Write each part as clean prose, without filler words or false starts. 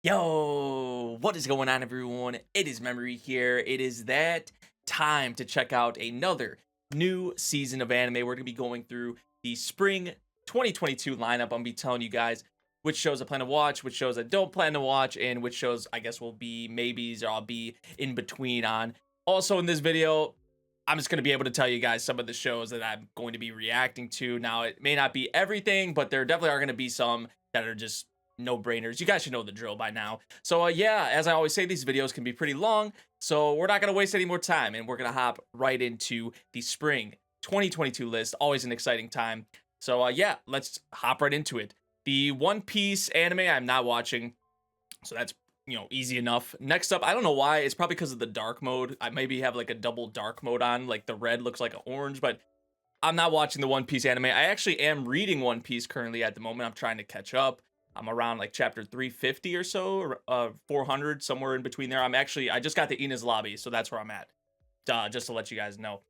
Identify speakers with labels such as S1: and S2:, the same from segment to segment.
S1: Yo, what is going on, everyone? It is Memory here. It is that time to check out another new season of anime. We're going to be going through the spring 2022 lineup. I'm going to be telling you guys which shows I plan to watch, which shows I don't plan to watch, and which shows I guess will be maybes or I'll be in between on. Also, in this video, I'm just going to be able to tell you guys some of the shows that I'm going to be reacting to. Now, it may not be everything, but there definitely are going to be some that are just no-brainers. You guys should know the drill by now. So yeah, as I always say, these videos can be pretty long, so we're not going to waste any more time, and we're going to hop right into the spring 2022 list. Always an exciting time. So yeah, let's hop right into it. The One Piece anime I'm not watching, so that's easy enough. Next up, I don't know why, it's probably because of the dark mode. I maybe have like a double dark mode on, like the red looks like an orange, but I'm not watching the One Piece anime. I actually am reading One Piece currently at the moment. I'm trying to catch up. I'm around like chapter 350 or so, or 400, somewhere in between there. I just got the Ina's Lobby, so that's where I'm at. Just to let you guys know.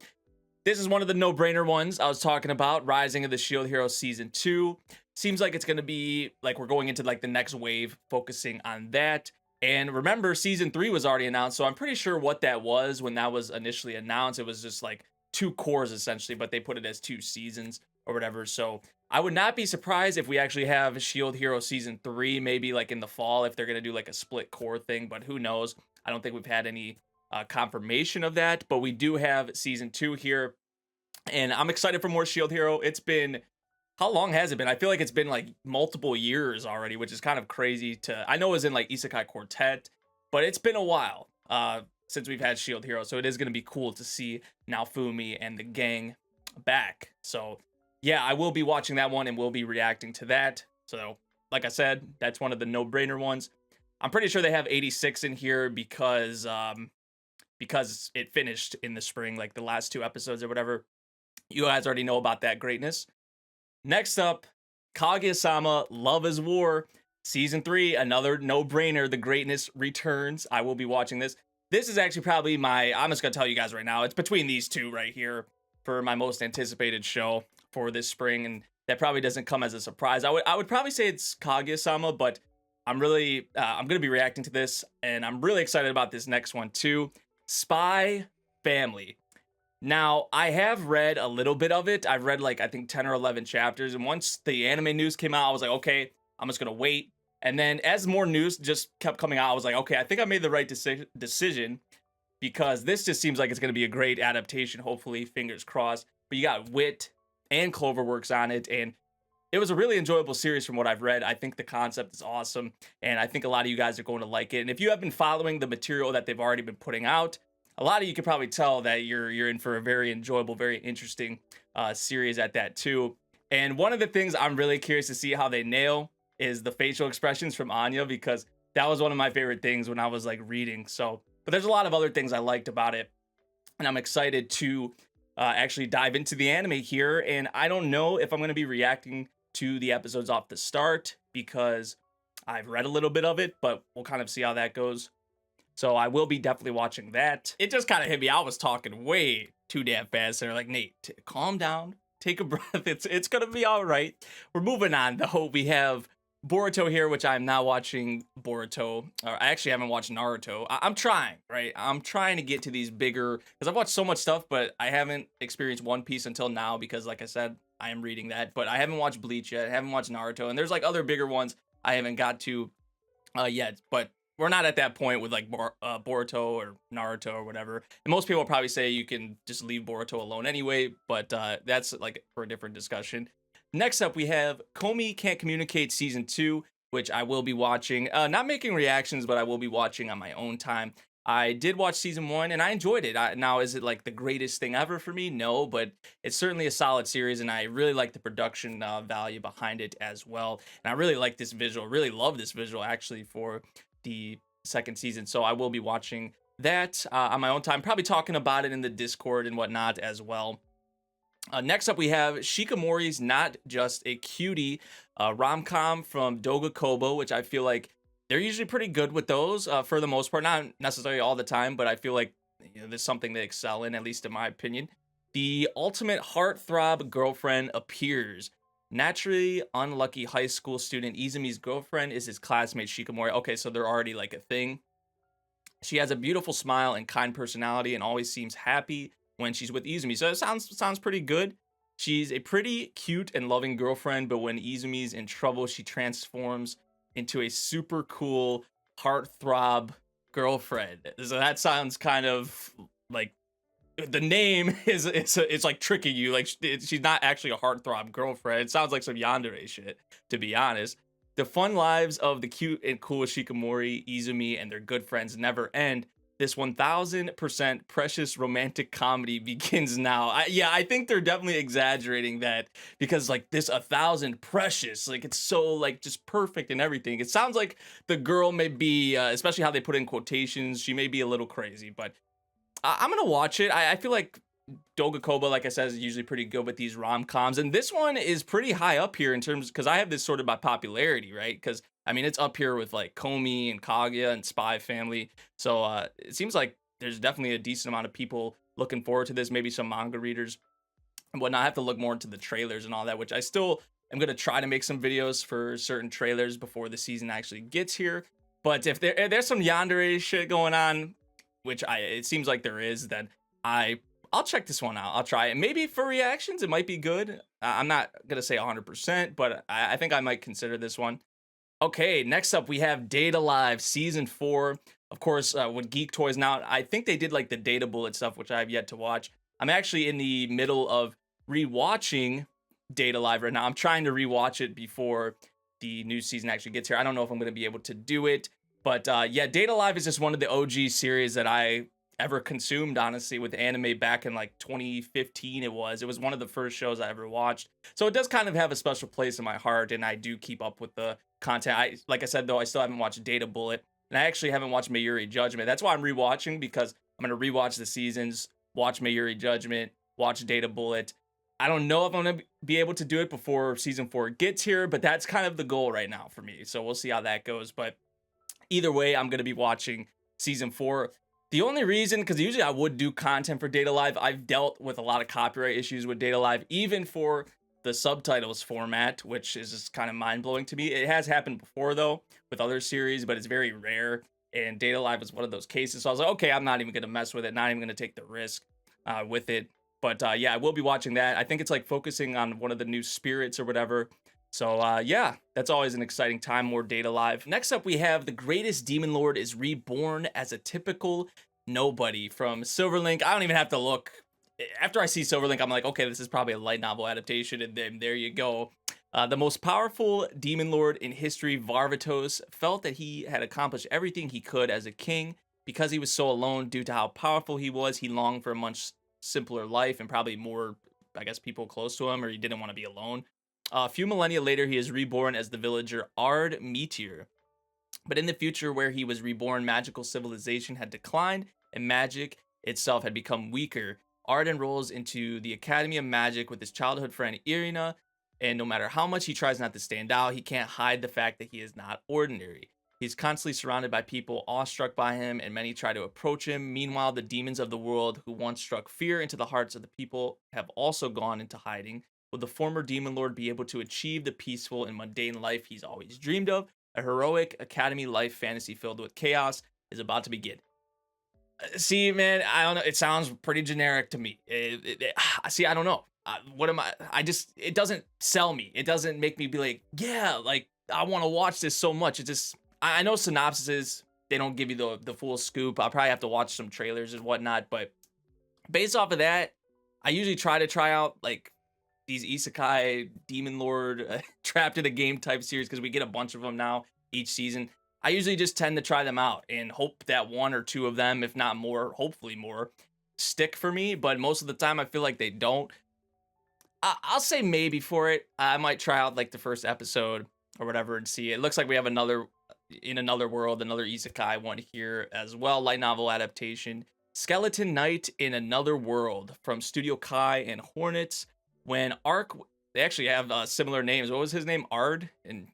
S1: This is one of the no-brainer ones I was talking about, Rising of the Shield Hero Season 2. Seems like it's going to be, like, we're going into, like, the next wave, focusing on that. And remember, Season 3 was already announced, so I'm pretty sure what that was when that was initially announced. It was just, like, 2 cores, essentially, but they put it as 2 seasons or whatever, so I would not be surprised if we actually have Shield Hero Season 3, maybe like in the fall, if they're going to do like a split core thing, but who knows? I don't think we've had any confirmation of that, but we do have Season 2 here, and I'm excited for more Shield Hero. It's been, how long has it been? I feel like it's been like multiple years already, which is kind of crazy I know it was in like Isekai Quartet, but it's been a while since we've had Shield Hero, so it is going to be cool to see Naofumi and the gang back. So yeah, I will be watching that one and we'll be reacting to that. So, like I said, that's one of the no-brainer ones. I'm pretty sure they have 86 in here because it finished in the spring, like the last 2 episodes or whatever. You guys already know about that greatness. Next up, Kaguya-sama Love is War, Season 3, another no-brainer. The greatness returns. I will be watching this. This is actually probably I'm just going to tell you guys right now, it's between these two right here for my most anticipated show for this spring, and that probably doesn't come as a surprise. I would probably say it's Kaguya-sama, but I'm really I'm gonna be reacting to this, and I'm really excited about this next one too. Spy Family. Now, I have read a little bit of it. I've read like I think 10 or 11 chapters, and once the anime news came out, I was like, okay, I'm just gonna wait. And then as more news just kept coming out, I was like, okay, I think I made the right decision, because this just seems like it's gonna be a great adaptation. Hopefully, fingers crossed. But you got Wit and Cloverworks on it, and it was a really enjoyable series from what I've read. I think the concept is awesome, and I think a lot of you guys are going to like it. And if you have been following the material that they've already been putting out, a lot of you can probably tell that you're in for a very enjoyable, very interesting series at that too. And one of the things I'm really curious to see how they nail is the facial expressions from Anya, because that was one of my favorite things when I was like reading. So, but there's a lot of other things I liked about it, and I'm excited to actually dive into the anime here. And I don't know if I'm going to be reacting to the episodes off the start, because I've read a little bit of it, but we'll kind of see how that goes. So I will be definitely watching that. It just kind of hit me. I was talking way too damn fast. They're like, Nate, calm down, take a breath. It's going to be all right. We're moving on though. We have Boruto here, which I'm not watching Boruto. Or I actually haven't watched Naruto. I'm trying, right? I'm trying to get to these bigger, because I've watched so much stuff, but I haven't experienced One Piece until now, because like I said, I am reading that. But I haven't watched Bleach yet. I haven't watched Naruto. And there's like other bigger ones I haven't got to yet. But we're not at that point with like Boruto or Naruto or whatever. And most people probably say you can just leave Boruto alone anyway. But that's like for a different discussion. Next up, we have Komi Can't Communicate Season 2, which I will be watching. Not making reactions, but I will be watching on my own time. I did watch Season 1, and I enjoyed it. Now, is it like the greatest thing ever for me? No, but it's certainly a solid series, and I really like the production value behind it as well. And I really like this visual, really love this visual, actually, for the second season. So I will be watching that on my own time, probably talking about it in the Discord and whatnot as well. Next up, we have Shikamori's Not Just a Cutie, rom-com from Doga Kobo, which I feel like they're usually pretty good with those for the most part. Not necessarily all the time, but I feel like there's something they excel in, at least in my opinion. The ultimate heartthrob girlfriend appears. Naturally unlucky high school student Izumi's girlfriend is his classmate Shikamori. Okay, so they're already like a thing. She has a beautiful smile and kind personality and always seems happy when she's with Izumi. So it sounds pretty good. She's a pretty cute and loving girlfriend, but when Izumi's in trouble, she transforms into a super cool heartthrob girlfriend. So that sounds kind of like the name is it's like tricking you. Like she's not actually a heartthrob girlfriend. It sounds like some yandere shit, to be honest. The fun lives of the cute and cool Shikamori, Izumi, and their good friends never end. This 1000% precious romantic comedy begins now. I think they're definitely exaggerating that, because like this 1000 precious, like it's so like just perfect and everything. It sounds like the girl may be, especially how they put in quotations, she may be a little crazy, but I'm gonna watch it. I feel like Dogakoba, like I said, is usually pretty good with these rom-coms, and this one is pretty high up here in terms, because I have this sorted by popularity, right? Because I mean, it's up here with like Komi and Kaguya and Spy Family, so it seems like there's definitely a decent amount of people looking forward to this. Maybe some manga readers and whatnot. I have to look more into the trailers and all that, which I still am gonna try to make some videos for certain trailers before the season actually gets here. But if there's some yandere shit going on, which it seems like there is, then I'll check this one out. I'll try it. Maybe for reactions, it might be good. I'm not gonna say 100%, but I think I might consider this one. Okay, next up we have Data Live Season 4. Of course, with Geek Toys now, I think they did like the Data Bullet stuff, which I have yet to watch. I'm actually in the middle of rewatching Data Live right now. I'm trying to rewatch it before the new season actually gets here. I don't know if I'm gonna be able to do it. But yeah, Data Live is just one of the OG series that I ever consumed, honestly, with anime back in like 2015. It was one of the first shows I ever watched. So it does kind of have a special place in my heart, and I do keep up with the content. Like I said, though, I still haven't watched Data Bullet, and I actually haven't watched Mayuri Judgment. That's why I'm rewatching, because I'm going to rewatch the seasons, watch Mayuri Judgment, watch Data Bullet. I don't know if I'm going to be able to do it before season 4 gets here, but that's kind of the goal right now for me. So we'll see how that goes. But either way, I'm going to be watching season 4. The only reason, because usually I would do content for Data Live, I've dealt with a lot of copyright issues with Data Live, even for the subtitles format, which is just kind of mind-blowing to me. It has happened before, though, with other series, but it's very rare, and Data Live is one of those cases. So I was like, okay, I'm not even going to mess with it, not even going to take the risk with it. But yeah, I will be watching that. I think it's like focusing on one of the new spirits or whatever. So yeah, that's always an exciting time, more Data Live. Next up, we have The Greatest Demon Lord is Reborn as a Typical Nobody from Silverlink. I don't even have to look. After I see Silverlink, I'm like, okay, this is probably a light novel adaptation, and then there you go. The most powerful demon lord in history, Varvatos, felt that he had accomplished everything he could as a king. Because he was so alone due to how powerful he was, he longed for a much simpler life and probably more, I guess, people close to him, or he didn't want to be alone. A few millennia later, he is reborn as the villager Ard Meteor. But in the future where he was reborn, magical civilization had declined and magic itself had become weaker. Ard enrolls into the Academy of Magic with his childhood friend Irina, and no matter how much he tries not to stand out, he can't hide the fact that he is not ordinary. He's constantly surrounded by people awestruck by him, and many try to approach him. Meanwhile, the demons of the world, who once struck fear into the hearts of the people, have also gone into hiding. Will the former demon lord be able to achieve the peaceful and mundane life he's always dreamed of? A heroic academy life fantasy filled with chaos is about to begin. See, man, I don't know. It sounds pretty generic to me. See, I don't know. What am I? It doesn't sell me. It doesn't make me be like, yeah, like I want to watch this so much. It just, I know synopsises, they don't give you the full scoop. I'll probably have to watch some trailers and whatnot. But based off of that, I usually try out like these isekai demon lord trapped in a game type series, because we get a bunch of them now each season. I usually just tend to try them out and hope that one or two of them, if not more, hopefully more, stick for me. But most of the time I feel like they don't. I'll say maybe for it. I might try out like the first episode or whatever and see. It looks like we have another world, another isekai one here as well. Light novel adaptation. Skeleton Knight in Another World from Studio Kai and Hornets. When Ark, they actually have similar names. What was his name? Ard and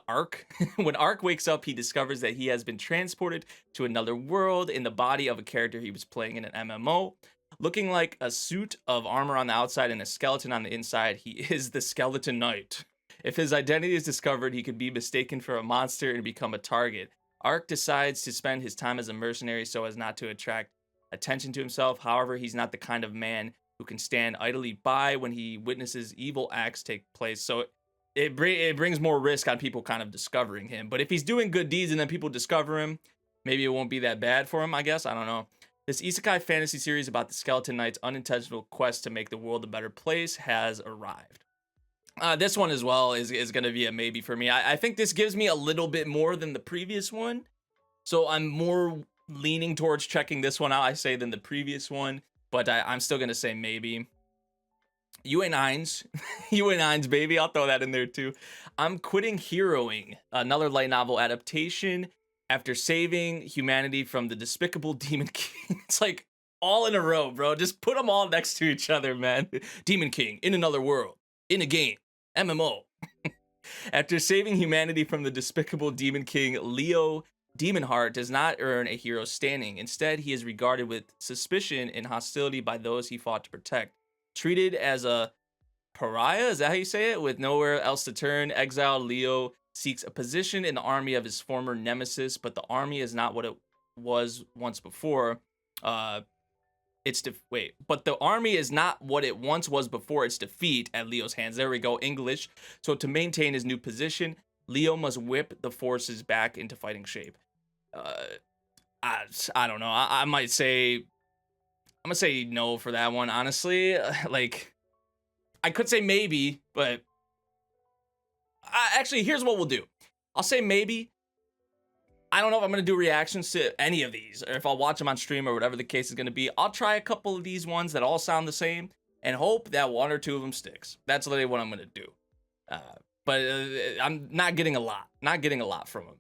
S1: Ark. When Ark wakes up, he discovers that he has been transported to another world in the body of a character he was playing in an MMO. Looking like a suit of armor on the outside and a skeleton on the inside, he is the Skeleton Knight. If his identity is discovered, he could be mistaken for a monster and become a target. Ark decides to spend his time as a mercenary so as not to attract attention to himself. However, he's not the kind of man who can stand idly by when he witnesses evil acts take place. So it brings more risk on people kind of discovering him. But if he's doing good deeds and then people discover him, maybe it won't be that bad for him, I guess. I don't know. This isekai fantasy series about the Skeleton Knight's unintentional quest to make the world a better place has arrived. This one as well is going to be a maybe for me. I think this gives me a little bit more than the previous one. So I'm more leaning towards checking this one out, I say, than the previous one. But I'm still going to say maybe. UA9s. UA9s, baby. I'll throw that in there too. I'm quitting heroing. Another light novel adaptation. After saving humanity from the despicable Demon King. It's like all in a row, bro. Just put them all next to each other, man. Demon King, in another world, in a game, MMO. After saving humanity from the despicable Demon King, Leo Demonheart does not earn a hero's standing. Instead, he is regarded with suspicion and hostility by those he fought to protect. Treated as a pariah, is that how you say it? With nowhere else to turn, exiled Leo seeks a position in the army of his former nemesis, but the army is not what it was once before. But the army is not what it once was before its defeat at Leo's hands. There we go, English. So to maintain his new position, Leo must whip the forces back into fighting shape. I don't know. I might say, I'm gonna say no for that one, honestly. Like, I could say maybe, but actually, here's what we'll do. I'll say maybe. I don't know if I'm going to do reactions to any of these, or if I'll watch them on stream or whatever the case is going to be. I'll try a couple of these ones that all sound the same and hope that one or two of them sticks. That's literally what I'm going to do. But I'm not getting a lot. Not getting a lot from them.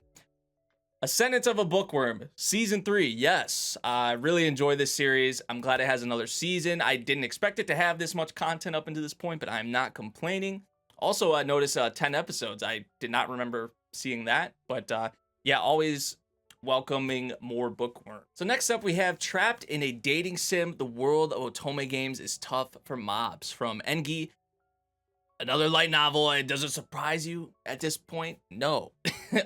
S1: A Sentence of a Bookworm, Season 3. Yes, I really enjoy this series. I'm glad it has another season. I didn't expect it to have this much content up until this point, but I'm not complaining. Also, I noticed 10 episodes. I did not remember seeing that, but yeah, always welcoming more bookworm. So next up, we have Trapped in a Dating Sim. The world of otome games is tough for mobs. From Engi, another light novel. Does it surprise you at this point? No.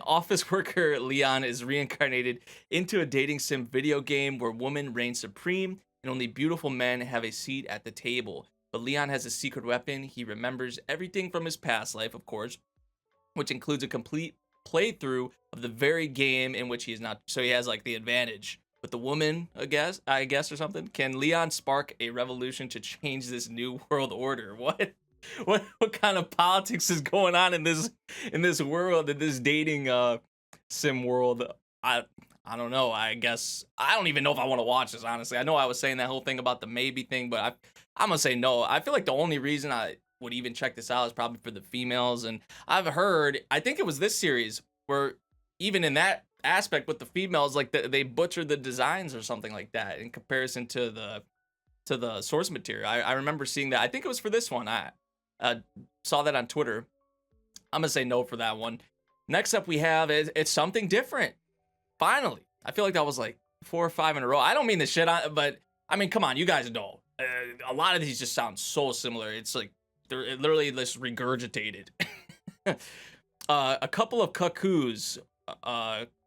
S1: Office worker Leon is reincarnated into a dating sim video game where women reign supreme and only beautiful men have a seat at the table. But Leon has a secret weapon. He remembers everything from his past life, of course, which includes a complete playthrough of the very game in which he is not. So he has like the advantage with the woman, I guess, or something. Can Leon spark a revolution to change this new world order? What kind of politics is going on in this world, in this dating sim world? I don't know. I guess I don't even know if I want to watch this, honestly. I know I was saying that whole thing about the maybe thing, but I'm gonna say no. I feel like the only reason I would even check this out is probably for the females. And I've heard, I think it was this series where even in that aspect with the females, like they butchered the designs or something like that in comparison to the source material. I remember seeing that. I think it was for this one. I saw that on Twitter. I'm gonna say no for that one. Next up, we have it's something different. Finally, I feel like that was like 4 or 5 in a row. I don't mean the shit on, but I mean, come on, you guys know. A lot of these just sound so similar. It's like they're literally just regurgitated. A couple of cocos,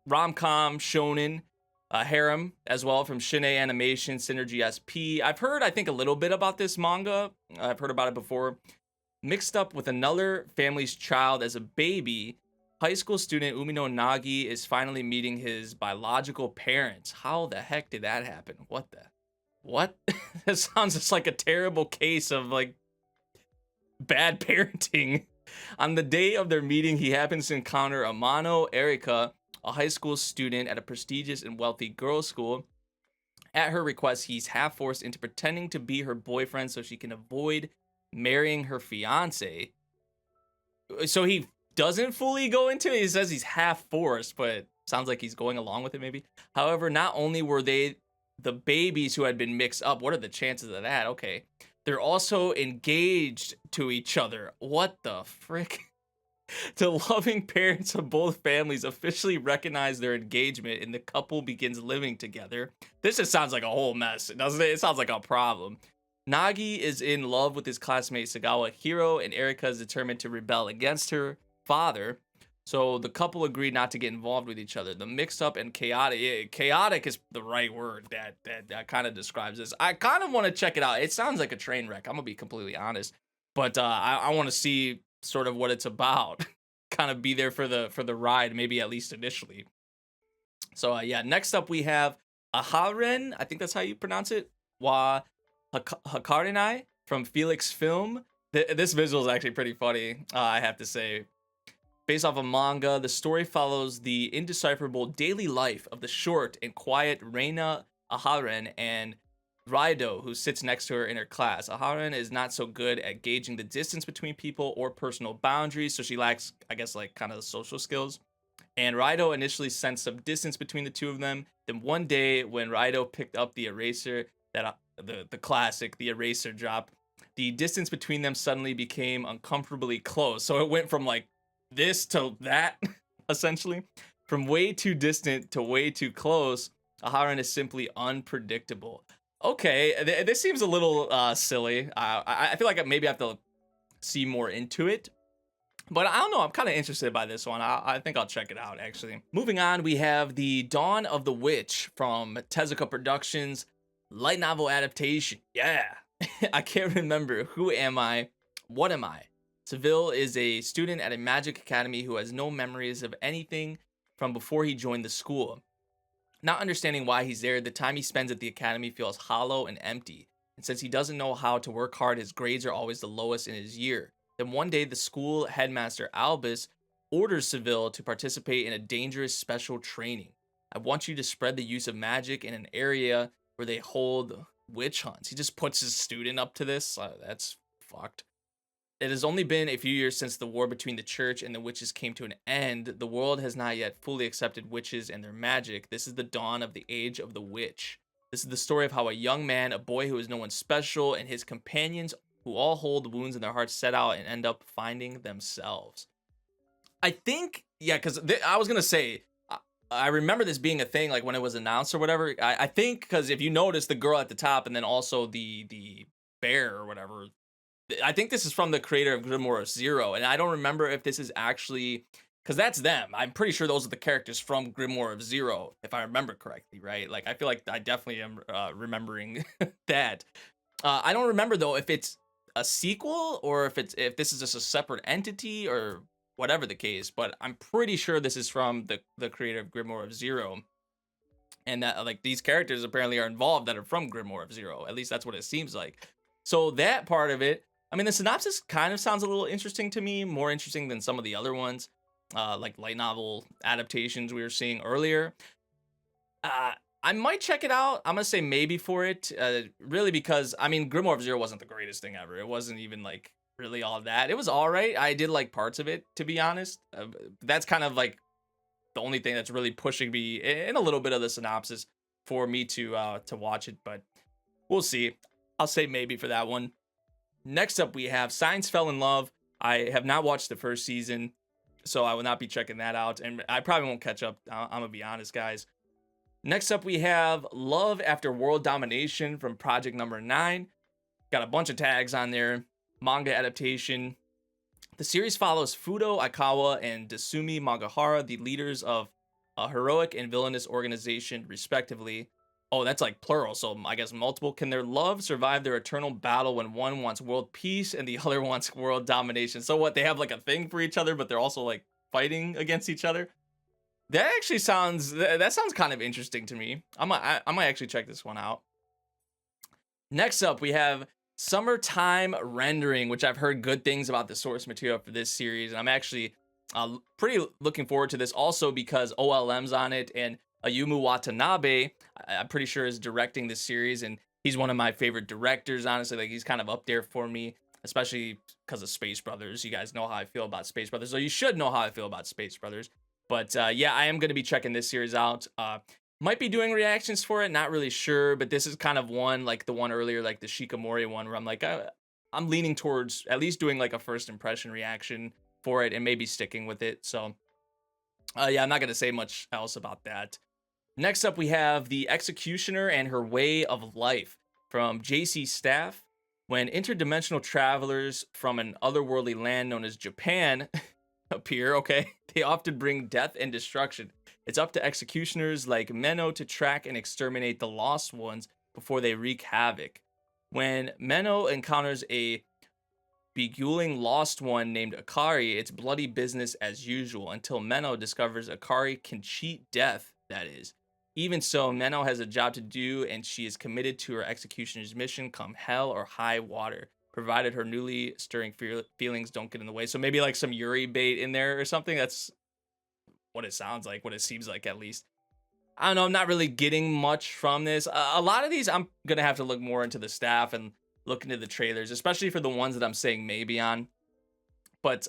S1: rom-com, shonen, harem as well from Shinei Animation, Synergy SP. I've heard, I think, a little bit about this manga. I've heard about it before. Mixed up with another family's child as a baby, high school student Umino Nagi is finally meeting his biological parents. How the heck did that happen? What? That sounds just like a terrible case of like bad parenting. On the day of their meeting, he happens to encounter Amano Erika, a high school student at a prestigious and wealthy girls' school. At her request, he's half forced into pretending to be her boyfriend so she can avoid marrying her fiance. So he doesn't fully go into it. He says he's half forced, but sounds like he's going along with it maybe. However, not only were they the babies who had been mixed up, what are the chances of that? Okay. They're also engaged to each other. What the frick? The loving parents of both families officially recognize their engagement and the couple begins living together. This just sounds like a whole mess, doesn't it? It sounds like a problem. Nagi is in love with his classmate Sagawa Hiro, and Erika is determined to rebel against her father. So the couple agree not to get involved with each other. The mixed up and chaotic is the right word that kind of describes this. I kind of want to check it out. It sounds like a train wreck. I'm gonna be completely honest, but I want to see sort of what it's about. Kind of be there for the ride, maybe at least initially. So yeah, next up we have Aharen. I think that's how you pronounce it. Wa Hakarenai from Felix Film. This visual is actually pretty funny, I have to say. Based off a manga, the story follows the indecipherable daily life of the short and quiet Reina Aharen and Raido, who sits next to her in her class. Aharen is not so good at gauging the distance between people or personal boundaries, so she lacks, I guess, like kind of the social skills. And Raido initially sensed some distance between the two of them. Then one day, when Raido picked up the eraser, the classic, the eraser drop, the distance between them suddenly became uncomfortably close. So it went from like this to that, essentially. From way too distant to way too close, Aharen is simply unpredictable. Okay, this seems a little silly. I feel like maybe I have to see more into it. But I don't know, I'm kind of interested by this one. I think I'll check it out, actually. Moving on, we have The Dawn of the Witch from Tezuka Productions, light novel adaptation. Yeah, I can't remember. Who am I? What am I? Seville is a student at a magic academy who has no memories of anything from before he joined the school. Not understanding why he's there, the time he spends at the academy feels hollow and empty. And since he doesn't know how to work hard, his grades are always the lowest in his year. Then one day, the school headmaster Albus orders Seville to participate in a dangerous special training. I want you to spread the use of magic in an area where they hold witch hunts. He just puts his student up to this. That's fucked. It has only been a few years since the war between the church and the witches came to an end. The world has not yet fully accepted witches and their magic. This is the dawn of the age of the witch. This is the story of how a young man, a boy who is no one special, and his companions who all hold wounds in their hearts set out and end up finding themselves. I think, yeah, because I was going to say, I remember this being a thing, like when it was announced or whatever. I think, because if you notice the girl at the top and then also the bear or whatever, I think this is from the creator of Grimoire of Zero, and I don't remember if this is actually, because that's them. I'm pretty sure those are the characters from Grimoire of Zero, if I remember correctly, right? Like, I feel like I definitely am remembering that. I don't remember though if it's a sequel or if this is just a separate entity or whatever the case, but I'm pretty sure this is from the creator of Grimoire of Zero, and that like these characters apparently are involved that are from Grimoire of Zero. At least that's what it seems like. So that part of it, I mean, the synopsis kind of sounds a little interesting to me, more interesting than some of the other ones, like light novel adaptations we were seeing earlier. I might check it out. I'm gonna say maybe for it, really, because I mean, Grimoire of Zero wasn't the greatest thing ever. It wasn't even like really all that. It was all right. I did like parts of it, to be honest. That's kind of like the only thing that's really pushing me in a little bit of the synopsis for me to watch it. But we'll see. I'll say maybe for that one. Next up, we have Science Fell in Love. I have not watched the first season, so I will not be checking that out, and I probably won't catch up. I'm gonna be honest, guys. Next up, we have Love After World Domination from Project Number 9. Got a bunch of tags on there. Manga adaptation. The series follows Fudo Aikawa and Desumi Magahara, the leaders of a heroic and villainous organization, respectively. Oh, that's like plural, so I guess multiple. Can their love survive their eternal battle when one wants world peace and the other wants world domination? So what, they have like a thing for each other, but they're also like fighting against each other? That actually sounds, that sounds kind of interesting to me. I might actually check this one out. Next up, we have Summertime Rendering, which I've heard good things about the source material for this series, and I'm actually pretty looking forward to this also because OLM's on it, and Ayumu Watanabe, I'm pretty sure, is directing this series, and he's one of my favorite directors, honestly. Like, he's kind of up there for me, especially because of Space Brothers. You guys know how I feel about Space Brothers, so you should know how I feel about Space Brothers. But yeah, I am going to be checking this series out. Might be doing reactions for it, not really sure, but this is kind of one, like the one earlier, like the Shikamori one, where I'm like, I'm leaning towards at least doing like a first impression reaction for it and maybe sticking with it. So yeah, I'm not going to say much else about that. Next up, we have The Executioner and Her Way of Life from JC Staff. When interdimensional travelers from an otherworldly land known as Japan appear, okay, they often bring death and destruction. It's up to executioners like Menno to track and exterminate the lost ones before they wreak havoc. When Menno encounters a beguiling lost one named Akari, it's bloody business as usual until Menno discovers Akari can cheat death, that is. Even so, Menno has a job to do and she is committed to her executioner's mission come hell or high water, provided her newly stirring feelings don't get in the way. So maybe like some Yuri bait in there or something. That's what it sounds like, what it seems like at least. I don't know, I'm not really getting much from this. A lot of these, I'm going to have to look more into the staff and look into the trailers, especially for the ones that I'm saying maybe on. But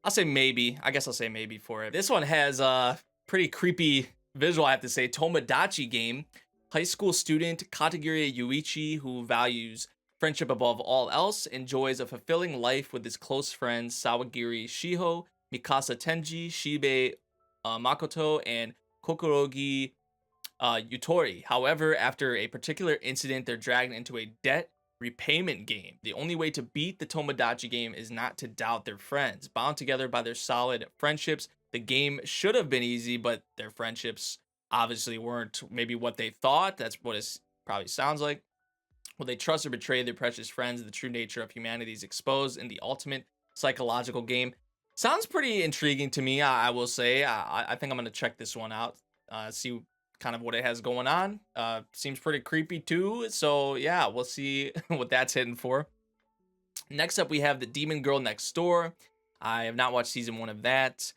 S1: I'll say maybe. I guess I'll say maybe for it. This one has a pretty creepy visual, I have to say. Tomodachi game. High school student Katagiri Yuichi, who values friendship above all else, enjoys a fulfilling life with his close friends Sawagiri Shiho, Mikasa Tenji, Shibe Makoto, and Kokorogi Yutori. However, after a particular incident, they're dragged into a debt repayment game. The only way to beat the Tomodachi game is not to doubt their friends. Bound together by their solid friendships, the game should have been easy, but their friendships obviously weren't maybe what they thought. That's what it probably sounds like. Will they trust or betray their precious friends? The true nature of humanity is exposed in the ultimate psychological game. Sounds pretty intriguing to me, I will say. I think I'm going to check this one out, see kind of what it has going on. Seems pretty creepy too. So yeah, we'll see what that's hitting for. Next up, we have The Demon Girl Next Door. I have not watched season 1 of that.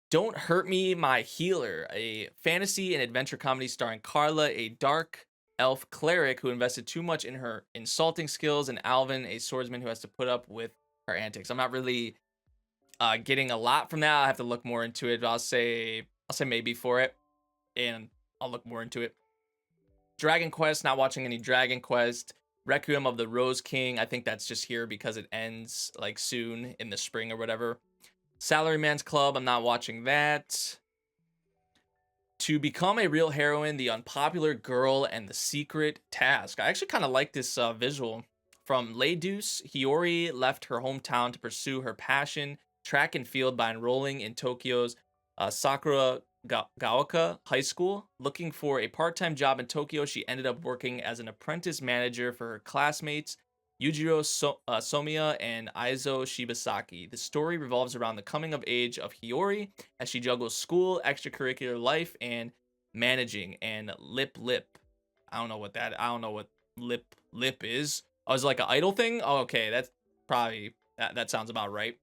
S1: Don't Hurt Me, My Healer, a fantasy and adventure comedy starring Carla, a dark elf cleric who invested too much in her insulting skills, and Alvin, a swordsman who has to put up with her antics. I'm not really getting a lot from that. I have to look more into it. But I'll say maybe for it, and I'll look more into it. Dragon Quest, not watching any Dragon Quest. Requiem of the Rose King, I think that's just here because it ends like soon in the spring or whatever. Salaryman's Club, I'm not watching that. To Become a Real Heroine, The Unpopular Girl, and The Secret Task. I actually kind of like this visual. From Leidus, Hiyori left her hometown to pursue her passion, track and field, by enrolling in Tokyo's Sakura Gaoka High School. Looking for a part-time job in Tokyo, she ended up working as an apprentice manager for her classmates Yujiro Somiya and Aizo Shibasaki. The story revolves around the coming of age of Hiyori as she juggles school, extracurricular life, and managing. And lip. I don't know what lip is. Oh, is it like an idol thing? Oh, okay, that's probably that sounds about right.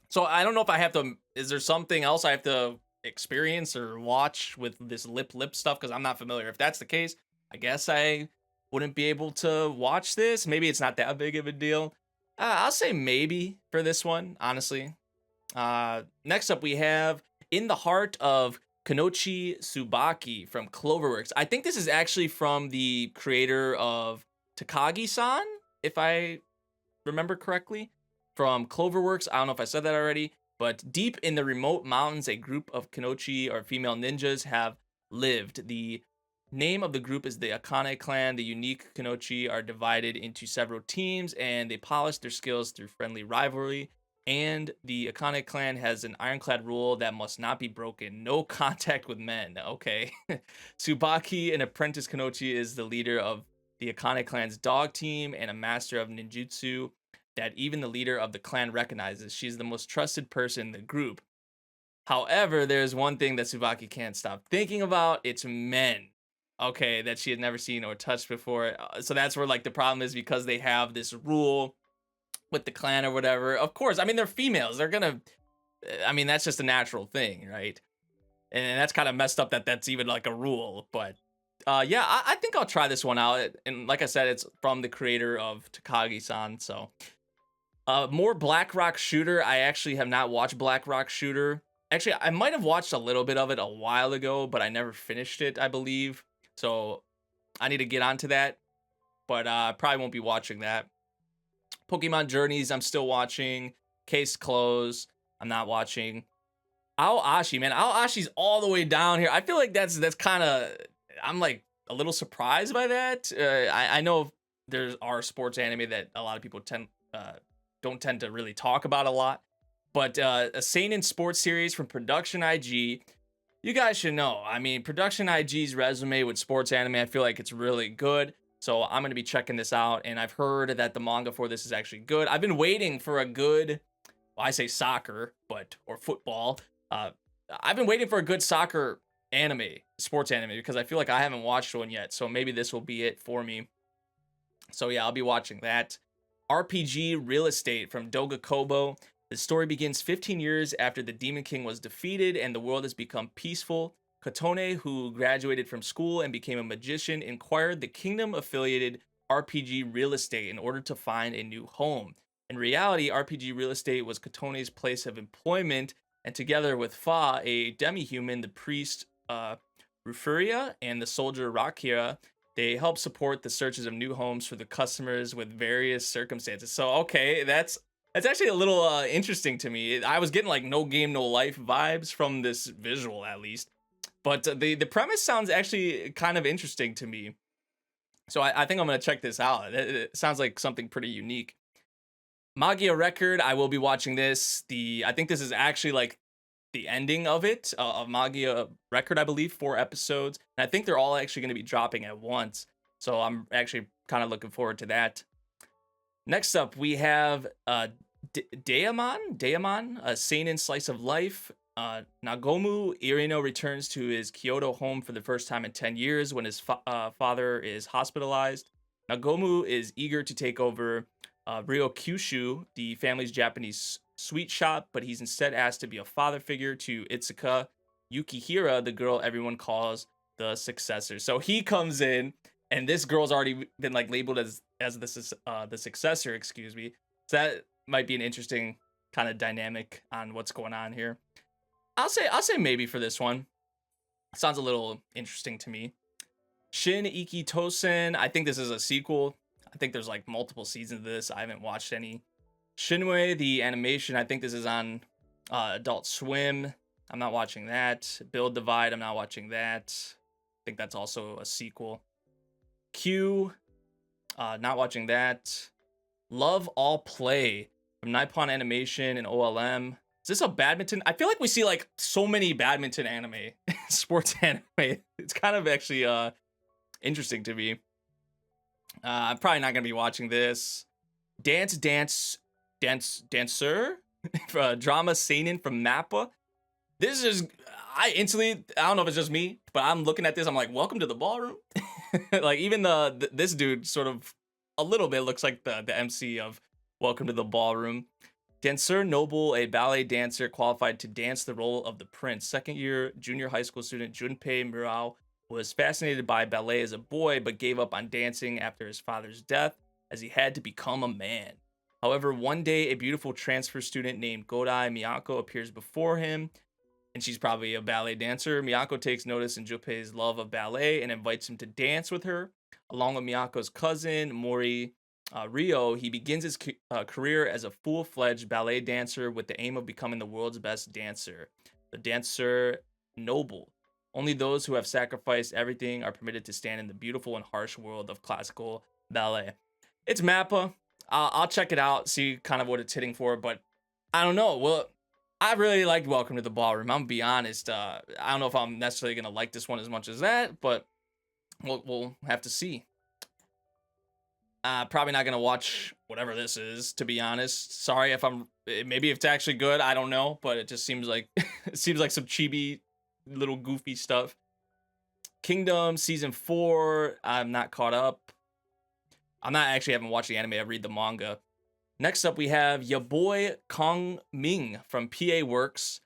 S1: So I don't know if I have to. Is there something else I have to experience or watch with this lip stuff? Because I'm not familiar. If that's the case, I guess I wouldn't be able to watch this. Maybe it's not that big of a deal. I'll say maybe for this one, honestly. Next up, we have In the Heart of Kanochi Tsubaki from Cloverworks. I think this is actually from the creator of Takagi-san, if I remember correctly, from Cloverworks. I don't know if I said that already, but deep in the remote mountains, a group of Kanochi, or female ninjas, have lived. The name of the group is the Akane clan. The unique Kanochi are divided into several teams, and they polish their skills through friendly rivalry. And the Akane clan has an ironclad rule that must not be broken: no contact with men. Okay. Tsubaki, an apprentice Kanochi, is the leader of the Akane clan's dog team and a master of ninjutsu that even the leader of the clan recognizes. She's the most trusted person in the group. However, there's one thing that Tsubaki can't stop thinking about. It's men. Okay, that she had never seen or touched before. So that's where like the problem is, because they have this rule with the clan or whatever. Of course, I mean, they're females. They're gonna, I mean, that's just a natural thing, right? And that's kind of messed up that that's even like a rule. But yeah, I think I'll try this one out. And like I said, it's from the creator of Takagi-san. So more Black Rock Shooter. I actually have not watched Black Rock Shooter. Actually, I might have watched a little bit of it a while ago, but I never finished it, I believe. So I need to get onto that, but I probably won't be watching that. Pokemon Journeys, I'm still watching. Case closed. I'm not watching. Aoashi, man. Aoashi's all the way down here. I feel like that's kind of, I'm like a little surprised by that. I know there are sports anime that a lot of people don't tend to really talk about a lot, but a seinen sports series from Production IG. You guys should know. I mean, Production IG's resume with sports anime, I feel like it's really good. So I'm going to be checking this out. And I've heard that the manga for this is actually good. I've been waiting for a good, well, I say soccer, or football. I've been waiting for a good soccer anime, sports anime, because I feel like I haven't watched one yet. So maybe this will be it for me. So yeah, I'll be watching that. RPG Real Estate from Doga Kobo. The story begins 15 years after the Demon King was defeated and the world has become peaceful. Kotone, who graduated from school and became a magician, inquired the kingdom-affiliated RPG Real Estate in order to find a new home. In reality, RPG Real Estate was Kotone's place of employment, and together with Fa, a demi-human, the priest Rufuria, and the soldier Rakia, they help support the searches of new homes for the customers with various circumstances. So, okay, that's actually a little interesting to me. I was getting like No Game No Life vibes from this visual, at least. But the premise sounds actually kind of interesting to me. So I think I'm going to check this out. It sounds like something pretty unique. Magia Record, I will be watching this. I think this is actually like the ending of it, of Magia Record, I believe, 4 episodes. And I think they're all actually going to be dropping at once. So I'm actually kind of looking forward to that. Next up, we have Daemon, a seinen slice of life. Nagomu Irino returns to his Kyoto home for the first time in 10 years when his father is hospitalized. Nagomu is eager to take over Ryokyushu, the family's Japanese sweet shop, but he's instead asked to be a father figure to Itsuka Yukihira, the girl everyone calls the successor. So he comes in, and this girl's already been like labeled as the successor, excuse me. So that might be an interesting kind of dynamic on what's going on here. I'll say maybe for this one. Sounds a little interesting to me. Shin Iki Tosen. I think this is a sequel. I think there's like multiple seasons of this. I haven't watched any. Shinwei, the animation. I think this is on Adult Swim. I'm not watching that. Build Divide. I'm not watching that. I think that's also a sequel. Q. Not watching that. Love All Play from Nippon Animation and OLM. Is this a badminton? I feel like we see like so many badminton anime, sports anime. It's kind of actually interesting to me. I'm probably not gonna be watching this. Dancer, drama seinen from Mappa. This is I don't know if it's just me, but I'm looking at this. I'm like, welcome to the ballroom. Like even this dude sort of a little bit looks like the MC of Welcome to the Ballroom. Dancer Noble, a ballet dancer qualified to dance the role of the prince. Second year junior high school student Junpei Murao was fascinated by ballet as a boy, but gave up on dancing after his father's death as he had to become a man. However, one day a beautiful transfer student named Godai Miyako appears before him, and she's probably a ballet dancer. Miyako takes notice in Junpei's love of ballet and invites him to dance with her. Along with Miyako's cousin, Mori Rio, he begins his career as a full-fledged ballet dancer with the aim of becoming the world's best dancer. The Dancer Noble. Only those who have sacrificed everything are permitted to stand in the beautiful and harsh world of classical ballet. It's Mappa. I'll check it out, see kind of what it's hitting for, but I don't know. Well, I really liked Welcome to the Ballroom. I'm gonna be honest. I don't know if I'm necessarily gonna like this one as much as that, but we'll have to see. Probably not gonna watch whatever this is, to be honest. Sorry if maybe if it's actually good, I don't know, but it just seems like it seems like some chibi little goofy stuff. Kingdom season 4. I'm not caught up. I'm not actually haven't watched the anime. I read the manga. Next up, we have ya boy Kong Ming from PA Works.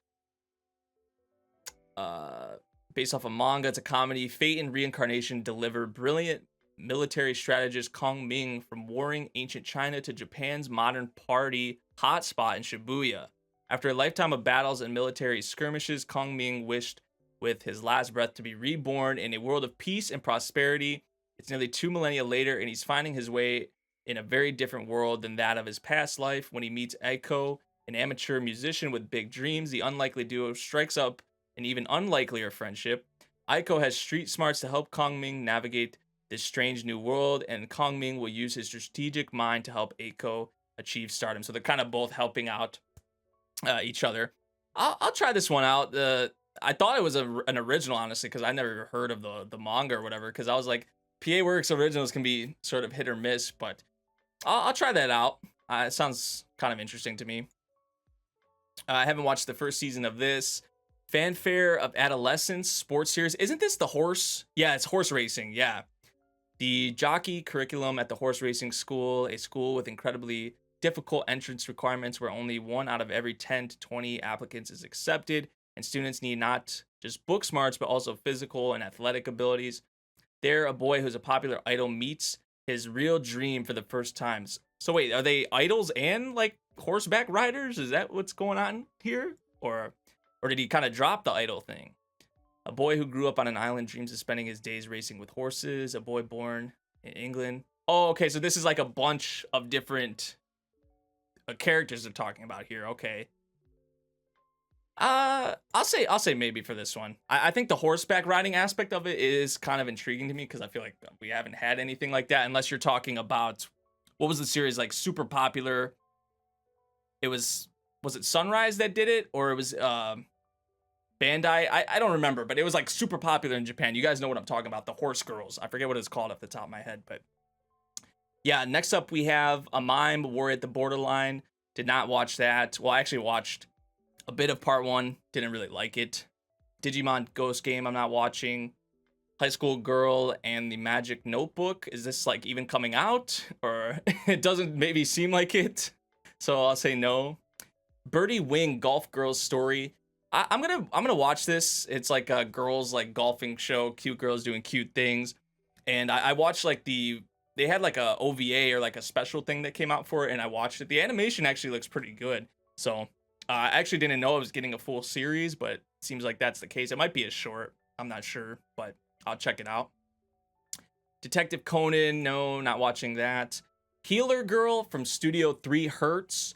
S1: Based off a manga, it's a comedy. Fate and reincarnation deliver brilliant military strategist Kong Ming from warring ancient China to Japan's modern party hotspot in Shibuya. After a lifetime of battles and military skirmishes, Kong Ming wished with his last breath to be reborn in a world of peace and prosperity. It's nearly 2 millennia later, and he's finding his way in a very different world than that of his past life when he meets Eiko, an amateur musician with big dreams, the unlikely duo strikes up an even unlikelier friendship. Aiko has street smarts to help Kongming navigate this strange new world, and Kongming will use his strategic mind to help Aiko achieve stardom. So they're kind of both helping out each other. I'll try this one out. I thought it was an original, honestly, because I never heard of the manga or whatever. Because I was like, PA Works originals can be sort of hit or miss, but I'll try that out. It sounds kind of interesting to me. I haven't watched the first season of this. Fanfare of Adolescence sports series. Isn't this the horse? Yeah, it's horse racing. Yeah. The jockey curriculum at the horse racing school, a school with incredibly difficult entrance requirements where only 1 out of every 10 to 20 applicants is accepted, and students need not just book smarts, but also physical and athletic abilities. There, a boy who's a popular idol meets his real dream for the first time. So wait, are they idols and like horseback riders? Is that what's going on here? Or did he kind of drop the idol thing? A boy who grew up on an island dreams of spending his days racing with horses. A boy born in England. Oh, okay, so this is like a bunch of different characters they're talking about here. Okay. I'll say maybe for this one. I think the horseback riding aspect of it is kind of intriguing to me because I feel like we haven't had anything like that unless you're talking about, what was the series like super popular? It was it Sunrise that did it, or it was Bandai? I don't remember, but it was like super popular in Japan. You guys know what I'm talking about, the Horse Girls. I forget what it's called off the top of my head, but yeah, next up we have A Mime, War at the Borderline. Did not watch that. Well, I actually watched a bit of part 1. Didn't really like it. Digimon Ghost Game, I'm not watching. High School Girl and the Magic Notebook. Is this like even coming out? Or it doesn't maybe seem like it. So I'll say no. Birdie Wing Golf Girls Story. I'm gonna watch this. It's like a girls like golfing show, cute girls doing cute things. And I watched like they had like a OVA or like a special thing that came out for it, and I watched it. The animation actually looks pretty good. So I actually didn't know I was getting a full series, but it seems like that's the case. It might be a short. I'm not sure, but I'll check it out. Detective Conan, no, not watching that. Healer Girl from Studio 3 Hertz,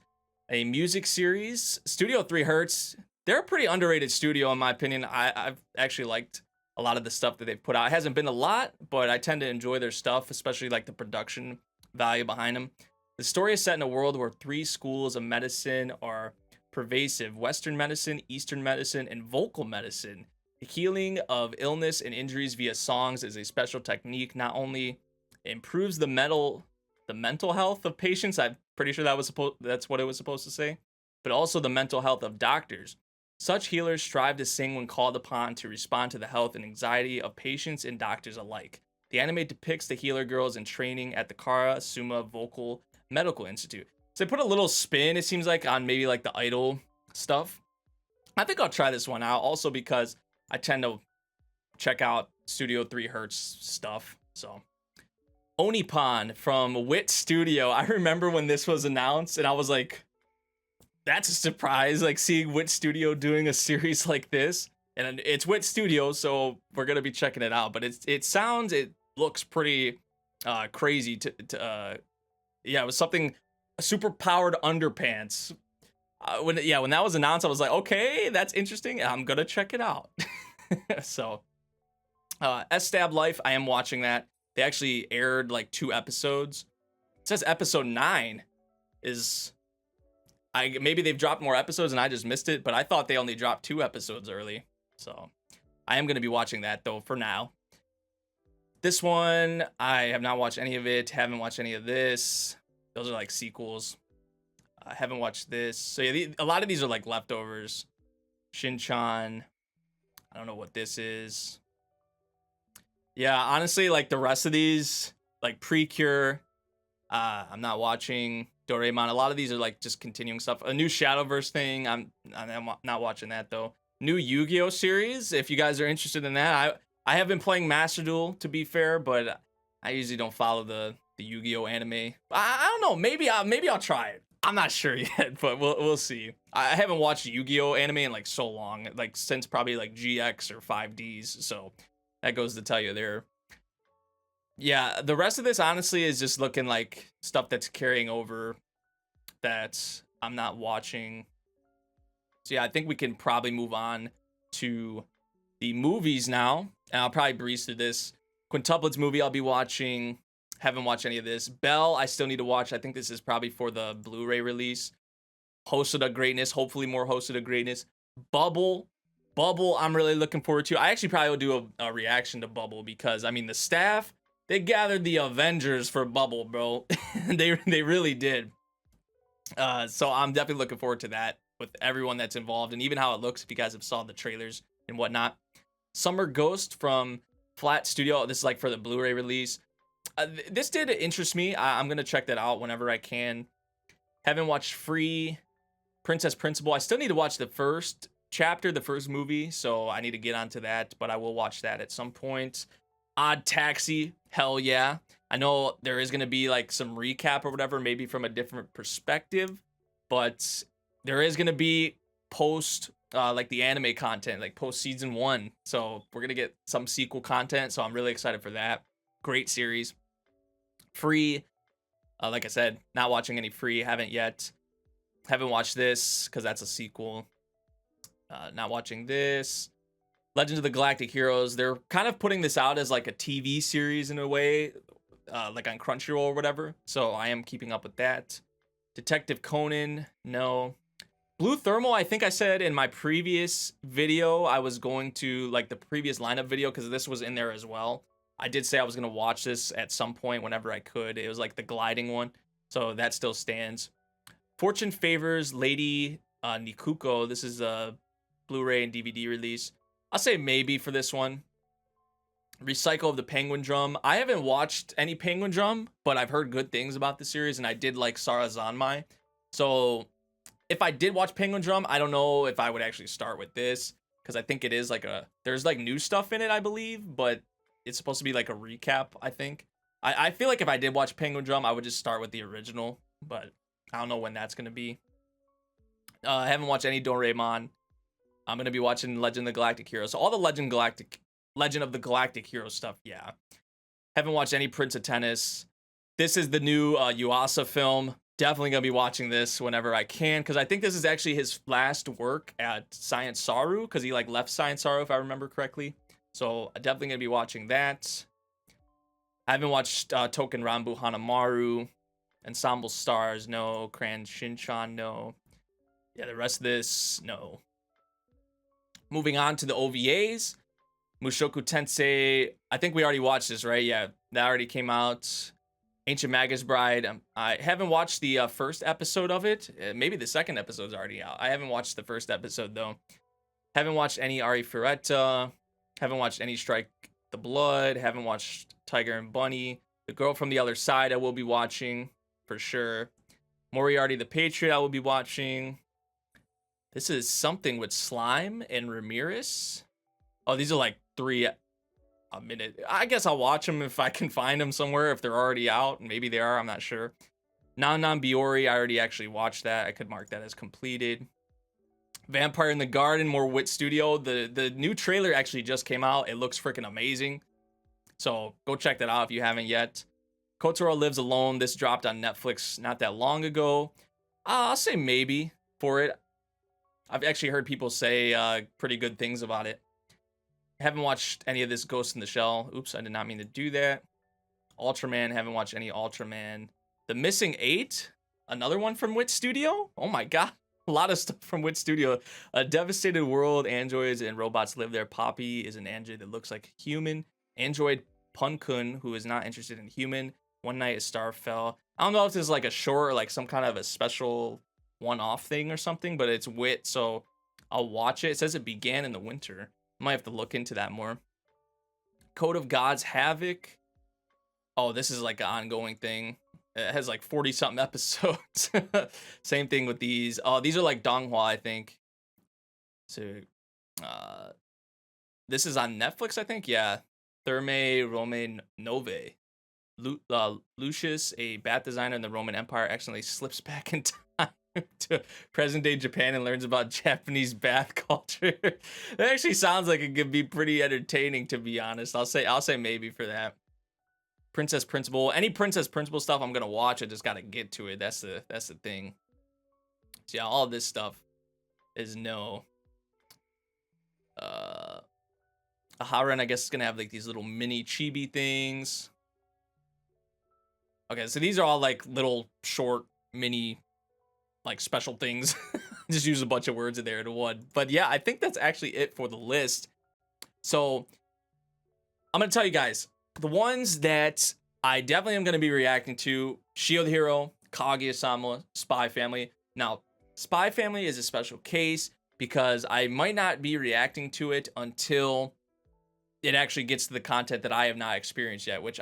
S1: a music series. Studio 3 Hertz, they're a pretty underrated studio in my opinion. I've actually liked a lot of the stuff that they've put out. It hasn't been a lot, but I tend to enjoy their stuff, especially like the production value behind them. The story is set in a world where 3 schools of medicine are pervasive: Western medicine, Eastern medicine, and vocal medicine. The healing of illness and injuries via songs is a special technique. Not only improves the mental health of patients, I'm pretty sure that's what it was supposed to say, but also the mental health of doctors. Such healers strive to sing when called upon to respond to the health and anxiety of patients and doctors alike. The anime depicts the healer girls in training at the Kara Suma Vocal Medical Institute. So they put a little spin, it seems like, on maybe like the idol stuff. I think I'll try this one out, also because I tend to check out Studio 3 Hertz stuff. So Onipon from Wit Studio. I remember when this was announced and I was like, that's a surprise, like seeing Wit Studio doing a series like this. And it's Wit Studio, so we're gonna be checking it out. But it looks pretty crazy yeah, it was something, super powered underpants. When that was announced, I was like, okay, that's interesting. I'm gonna check it out. So S-Stab Life, I am watching that. They actually aired like 2 episodes. It says episode 9 is, maybe they've dropped more episodes and I just missed it, but I thought they only dropped 2 episodes early. So I am going to be watching that though for now. This one, I have not watched any of it. Haven't watched any of this. Those are like sequels. I haven't watched this. So yeah, a lot of these are like leftovers. Shin-chan. I don't know what this is. Yeah, honestly, like the rest of these, like Precure, I'm not watching. Doraemon, a lot of these are like just continuing stuff. A new Shadowverse thing, I'm not watching that though. New Yu-Gi-Oh series, if you guys are interested in that. I have been playing Master Duel, to be fair, but I usually don't follow the Yu-Gi-Oh anime. I don't know, maybe I'll try it. I'm not sure yet, but we'll see. I haven't watched Yu-Gi-Oh anime in like so long, like since probably like GX or 5Ds, so that goes to tell you there. Yeah, the rest of this honestly is just looking like stuff that's carrying over that I'm not watching. So yeah, I think we can probably move on to the movies now. And I'll probably breeze through this. Quintuplets movie I'll be watching. Haven't watched any of this. Belle, I still need to watch. I think this is probably for the Blu-ray release. Hosted of Greatness, hopefully more Hosted of Greatness. Bubble, I'm really looking forward to. I actually probably will do a reaction to Bubble because, I mean, the staff, they gathered the Avengers for Bubble, bro. they really did. So I'm definitely looking forward to that with everyone that's involved and even how it looks if you guys have saw the trailers and whatnot. Summer Ghost from Flat Studio. This is like for the Blu-ray release. This did interest me. I'm going to check that out whenever I can. Haven't watched Free, Princess Principal. I still need to watch the first chapter, the first movie, so I need to get onto that, but I will watch that at some point. Odd Taxi, hell yeah. I know there is going to be like some recap or whatever, maybe from a different perspective, but there is going to be post like the anime content, like post season 1. So we're going to get some sequel content, so I'm really excited for that. Great series. Free, like I said, not watching any Free, haven't yet. Haven't watched this because that's a sequel. Not watching this. Legends of the Galactic Heroes. They're kind of putting this out as like a TV series in a way, like on Crunchyroll or whatever. So I am keeping up with that. Detective Conan, no. Blue Thermal, I think I said in my previous video, I was going to, like the previous lineup video, because this was in there as well. I did say I was going to watch this at some point whenever I could. It was like the gliding one. So that still stands. Fortune Favors Lady Nikuko. This is a Blu-ray and DVD release. I'll say maybe for this one. Recycle of the Penguin Drum. I haven't watched any Penguin Drum, but I've heard good things about the series, and I did like Sara Zanmai. So if I did watch Penguin Drum, I don't know if I would actually start with this, because I think it is like there's like new stuff in it, I believe, but it's supposed to be like a recap, I think. I feel like if I did watch Penguin Drum, I would just start with the original, but I don't know when that's going to be. I haven't watched any Doraemon. I'm going to be watching Legend of the Galactic Heroes. So all the Legend of the Galactic Heroes stuff, yeah. Haven't watched any Prince of Tennis. This is the new Yuasa film. Definitely going to be watching this whenever I can, because I think this is actually his last work at Science Saru, because he like left Science Saru, if I remember correctly. So I'm definitely going to be watching that. I haven't watched Token Ranbu Hanamaru. Ensemble Stars, no. Cran Shinchan, no. Yeah, the rest of this, no. Moving on to the OVAs. Mushoku Tensei. I think we already watched this, right? Yeah, that already came out. Ancient Magus Bride. I haven't watched the first episode of it. Maybe the second episode's already out. I haven't watched the first episode, though. Haven't watched any Ari Fureta. Haven't watched any Strike the Blood. Haven't watched Tiger and Bunny. The Girl from the Other Side I will be watching, for sure. Moriarty the Patriot I will be watching. This is something with Slime and Ramirez. Oh, these are like 3 a minute. I guess I'll watch them if I can find them somewhere, if they're already out. Maybe they are, I'm not sure. Nan Biori, I already actually watched that. I could mark that as completed. Vampire in the Garden, more Wit Studio. The new trailer actually just came out. It looks freaking amazing. So go check that out if you haven't yet. Kotaro Lives Alone. This dropped on Netflix not that long ago. I'll say maybe for it. I've actually heard people say pretty good things about it. Haven't watched any of this Ghost in the Shell. Oops, I did not mean to do that. Ultraman. Haven't watched any Ultraman. The Missing 8. Another one from Wit Studio. Oh my god. A lot of stuff from Wit Studio. A Devastated World. Androids and robots live there. Poppy is an android that looks like a human. Android Punkun, who is not interested in human. One Night a Star Fell. I don't know if this is like a short or like some kind of a special one-off thing or something, but it's Wit, so I'll watch it. It says it began in the winter. Might have to look into that more. Code of Gods Havoc. Oh, this is like an ongoing thing. It has like 40-something episodes. Same thing with these. Oh, these are like Donghua, I think. So, this is on Netflix, I think. Yeah. Thermae Rome Nove. Lucius, a bat designer in the Roman Empire, accidentally slips back in time to present-day Japan and learns about Japanese bath culture. It actually sounds like it could be pretty entertaining, to be honest. I'll say maybe for that. Princess Principal. Any Princess Principal stuff I'm gonna watch. I just gotta get to it. That's the thing. So yeah, all this stuff is no. Aharen, I guess, is gonna have like these little mini chibi things. Okay, so these are all like little short mini like special things. Just use a bunch of words in there into one. But yeah, I think that's actually it for the list. So I'm gonna tell you guys the ones that I definitely am gonna be reacting to: Shield Hero, Kaguya-sama, Spy Family. Now, Spy Family is a special case because I might not be reacting to it until it actually gets to the content that I have not experienced yet, which,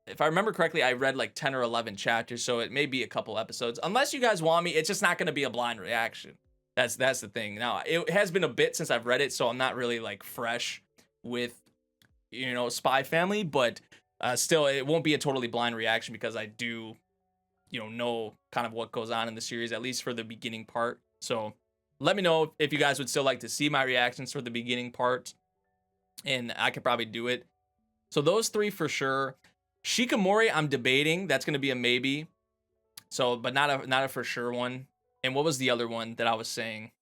S1: if I remember correctly, I read like 10 or 11 chapters, so it may be a couple episodes. Unless you guys want me, it's just not going to be a blind reaction. That's the thing. Now, it has been a bit since I've read it, so I'm not really like fresh with, you know, Spy Family, but still, it won't be a totally blind reaction because I do, you know kind of what goes on in the series, at least for the beginning part. So let me know if you guys would still like to see my reactions for the beginning part, and I could probably do it. So those three for sure. Shikamori, I'm debating. That's going to be a maybe. So, but not a for sure one. And what was the other one that I was saying?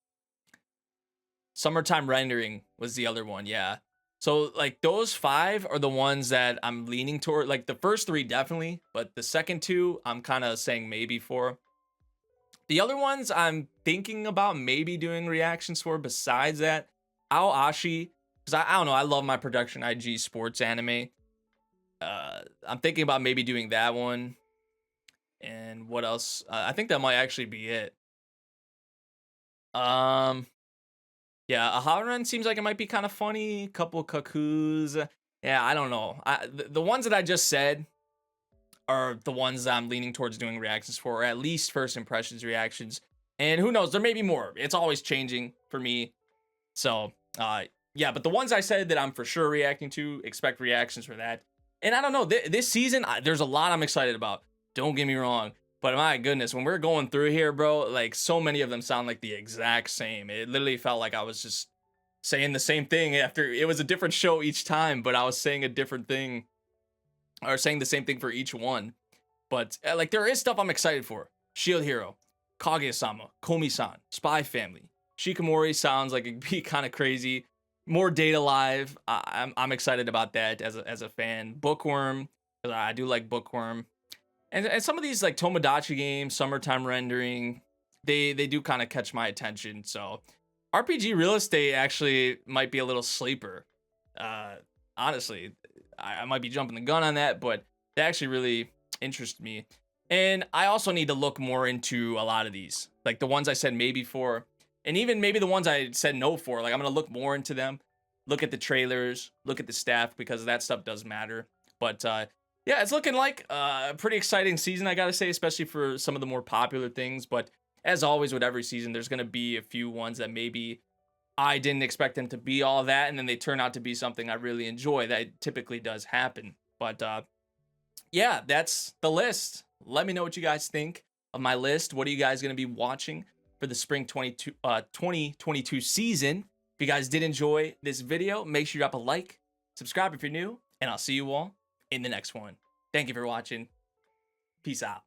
S1: Summertime Rendering was the other one, yeah. So, like, those 5 are the ones that I'm leaning toward. Like, the first 3 definitely, but the second 2, I'm kind of saying maybe for. The other ones I'm thinking about maybe doing reactions for besides that, Aoashi, because I don't know, I love my Production IG sports anime. I'm thinking about maybe doing that one. And what else? I think that might actually be it. Yeah, Aharen seems like it might be kind of funny. Couple cocos. Yeah, I don't know. The ones that I just said are the ones that I'm leaning towards doing reactions for, or at least first impressions reactions. And who knows, there may be more. It's always changing for me. So, yeah, but the ones I said that I'm for sure reacting to, expect reactions for that. And I don't know, this season, there's a lot I'm excited about. Don't get me wrong. But my goodness, when we're going through here, bro, like so many of them sound like the exact same. It literally felt like I was just saying the same thing after it was a different show each time, but I was saying a different thing or saying the same thing for each one. But like there is stuff I'm excited for. Shield Hero, Kaguya-sama, Komi-san, Spy Family. Shikamori sounds like it'd be kind of crazy. More Data Live. I'm excited about that as a fan. Bookworm, because I do like Bookworm. And some of these like Tomodachi games, Summertime Rendering, they do kind of catch my attention. So RPG Real Estate actually might be a little sleeper. Honestly, I might be jumping the gun on that, but that actually really interests me. And I also need to look more into a lot of these, like the ones I said maybe for, and even maybe the ones I said no for. Like I'm gonna look more into them, look at the trailers, look at the staff, because that stuff does matter. But yeah, it's looking like a pretty exciting season, I gotta say, especially for some of the more popular things. But as always with every season, there's gonna be a few ones that maybe I didn't expect them to be all that, and then they turn out to be something I really enjoy. That typically does happen. But yeah, that's the list. Let me know what you guys think of my list. What are you guys gonna be watching for the spring 2022 season? If you guys did enjoy this video, make sure you drop a like, subscribe if you're new, and I'll see you all in the next one. Thank you for watching. Peace out.